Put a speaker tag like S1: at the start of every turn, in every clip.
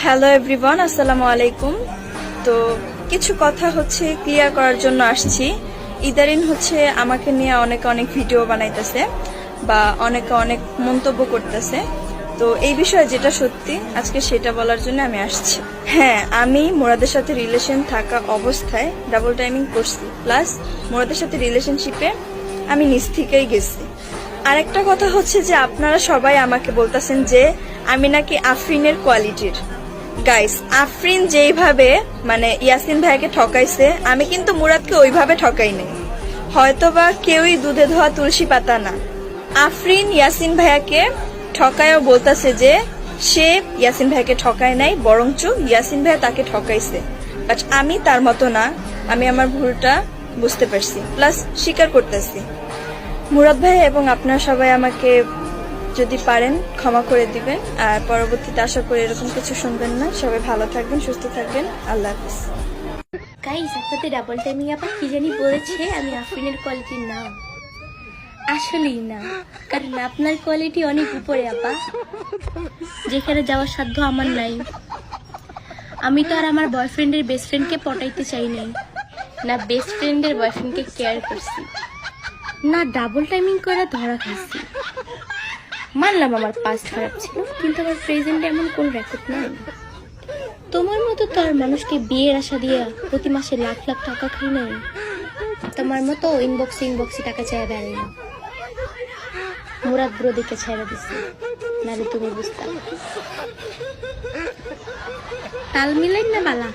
S1: Hello everyone, আসসালামু আলাইকুম। তো কিছু কথা হচ্ছে ক্লিয়ার করার জন্য আসছি। ইদারিন হচ্ছে আমাকে নিয়ে অনেক ভিডিও বানাইতেছে বা অনেক মন্তব্য করতেছে। তো এই বিষয়ে যেটা সত্যি আজকে সেটা বলার জন্য আমি আসছি। হ্যাঁ, আমি মুরাদের সাথে রিলেশন থাকা অবস্থায় ডাবল টাইমিং করছি, প্লাস মুরাদের সাথে রিলেশনশিপে আমি নিজ থেকেই গেছি। আরেকটা কথা হচ্ছে যে আপনারা সবাই আমাকে বলতেছেন যে আমি নাকি আফরিনের কোয়ালিটির। গাইস, আফরিন যেইভাবে মানে ইয়াসিন ভাইকে ঠকাইছে, আমি কিন্তু মুরাদকে ওইভাবে ঠকাই নাই। হয়তোবা কেউই দুধে ধোয়া তুলসী পাতা না। আফরিন ইয়াসিন ভাইয়াকে ঠকায়ও বলতেছে যে সে ইয়াসিন ভাইকে ঠকায় নাই, বরঞ্চ ইয়াসিন ভাই তাকে ঠকাইছে। বাট আমি তার মতো না, আমি আমার ভুলটা বুঝতে পারছি, প্লাস স্বীকার করতেছি। মুরাদ ভাই এবং আপনারা সবাই আমাকে যদি পারেন ক্ষমা করে দিবেন, আর পরবর্তীতে আশা করি এরকম কিছু শুনবেন না। সবাই ভালো থাকবেন, সুস্থ থাকবেন। আল্লাহ হাফিজ।
S2: গাইস, আপনাদের ডাবল টাইমিং আপা কি জানি বলেছে আমি আফরিনের কোয়ালিটি না। আসলেই না, কারণ আপনার কোয়ালিটি অনেক উপরে আপা, যেখানে যাওয়ার সাধ্য আমার নাই। আমি তো আর আমার বয়ফ্রেন্ডের বেস্ট ফ্রেন্ডকে পটাইতে চাই নাই, না বেস্ট ফ্রেন্ডের বয়ফ্রেন্ডকে কেয়ার করছি, না ডাবল টাইমিং করে ধরা খাইছি। মানলাম আমার পাস্ট খারাপ ছিল, কিন্তু আমার প্রেজেন্টে এমন কোন রেকর্ড নাই। তোমার মতো তো আর মানুষকে বিয়ের আশা দিয়ে প্রতি মাসে লাখ টাকা খাই নাই। তোমার মতো ইনবক্সে টাকা চাই বেড়াই না। মুরাদ ব্রো দিকে ছেড়ে দিছি, নাহলে তুমি বুঝতাম। তাল মিলেন না বালা,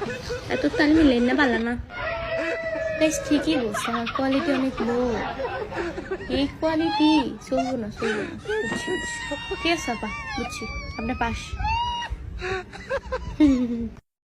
S2: এত তাল মিলেন না বালা না। বেশ ঠিকই বলছে, আমার কোয়ালিটি অনেক লো। এই কোয়ালিটি চলবো না। বুঝছি, ঠিক আছে আপা, বুঝছি, আপনার পাশ।